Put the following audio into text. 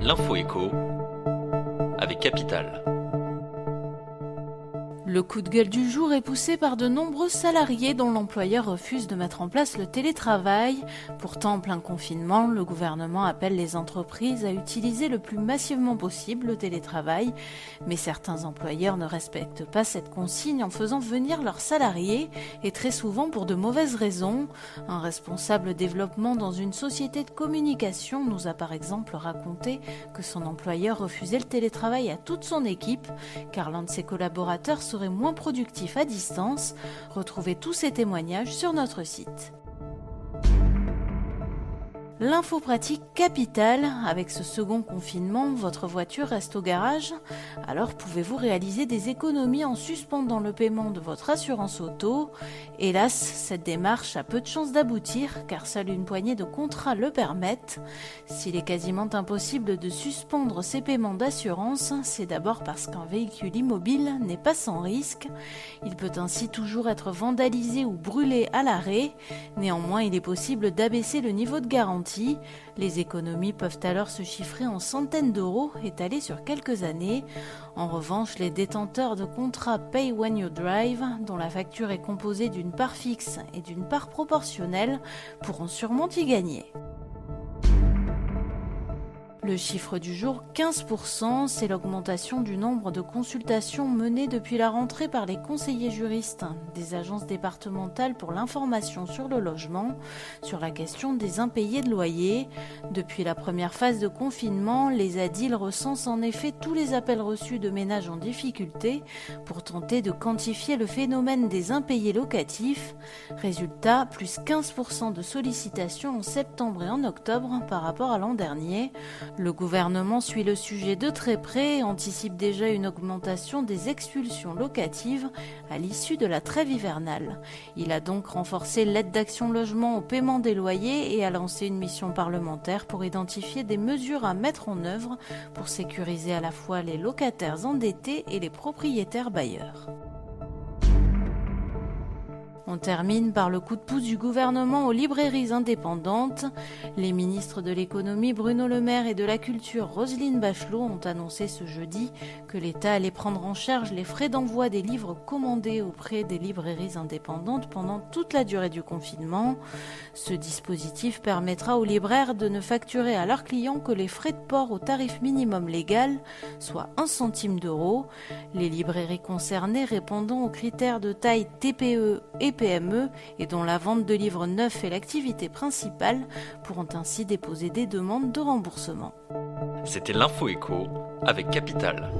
L'info écho avec Capital. Le coup de gueule du jour est poussé par de nombreux salariés dont l'employeur refuse de mettre en place le télétravail. Pourtant, en plein confinement, le gouvernement appelle les entreprises à utiliser le plus massivement possible le télétravail. Mais certains employeurs ne respectent pas cette consigne en faisant venir leurs salariés, et très souvent pour de mauvaises raisons. Un responsable développement dans une société de communication nous a par exemple raconté que son employeur refusait le télétravail à toute son équipe, car l'un de ses collaborateurs serait moins productif à distance. Retrouvez tous ces témoignages sur notre site. L'info pratique Capital. Avec ce second confinement, votre voiture reste au garage. Alors pouvez-vous réaliser des économies en suspendant le paiement de votre assurance auto? Hélas, cette démarche a peu de chances d'aboutir car seule une poignée de contrats le permettent. S'il est quasiment impossible de suspendre ces paiements d'assurance, c'est d'abord parce qu'un véhicule immobile n'est pas sans risque. Il peut ainsi toujours être vandalisé ou brûlé à l'arrêt. Néanmoins, il est possible d'abaisser le niveau de garantie. Les économies peuvent alors se chiffrer en centaines d'euros étalés sur quelques années. En revanche, les détenteurs de contrats Pay When You Drive, dont la facture est composée d'une part fixe et d'une part proportionnelle, pourront sûrement y gagner. Le chiffre du jour, 15%, c'est l'augmentation du nombre de consultations menées depuis la rentrée par les conseillers juristes des agences départementales pour l'information sur le logement sur la question des impayés de loyer. Depuis la première phase de confinement, les ADIL recensent en effet tous les appels reçus de ménages en difficulté pour tenter de quantifier le phénomène des impayés locatifs. Résultat, plus 15% de sollicitations en septembre et en octobre par rapport à l'an dernier. Le gouvernement suit le sujet de très près et anticipe déjà une augmentation des expulsions locatives à l'issue de la trêve hivernale. Il a donc renforcé l'aide d'Action Logement au paiement des loyers et a lancé une mission parlementaire pour identifier des mesures à mettre en œuvre pour sécuriser à la fois les locataires endettés et les propriétaires bailleurs. On termine par le coup de pouce du gouvernement aux librairies indépendantes. Les ministres de l'économie Bruno Le Maire et de la culture Roselyne Bachelot ont annoncé ce jeudi que l'État allait prendre en charge les frais d'envoi des livres commandés auprès des librairies indépendantes pendant toute la durée du confinement. Ce dispositif permettra aux libraires de ne facturer à leurs clients que les frais de port au tarif minimum légal, soit 1 centime d'euro. Les librairies concernées répondant aux critères de taille TPE et PME et dont la vente de livres neufs est l'activité principale pourront ainsi déposer des demandes de remboursement. C'était l'Info écho avec Capital.